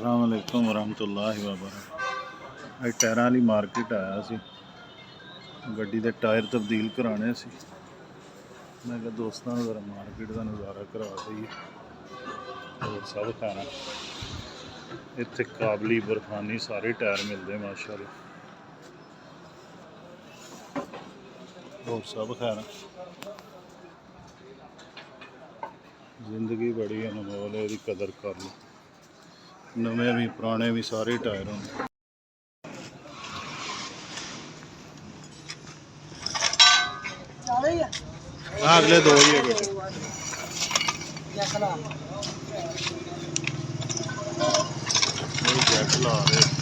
अस्सलाम वालेकुम वरहमतुल्लाहि वबरकातुहू। अज टायरां वाली मार्केट आया सी, गड्डी दे टायर तब्दील कराने सी। मैं कहा दोस्तों नूं जरा मार्केट का नज़ारा करा दईए। और सब खाना इत्थे काबली बरफानी सारे टायर मिलते माशाअल्लाह। और सब खैर जिंदगी बड़ी अनमोल है, इसकी कदर कर लो। नवे भी पुराने भी सारे टायर होंगे। अगले दो ही है बेटे। जैक ला रहे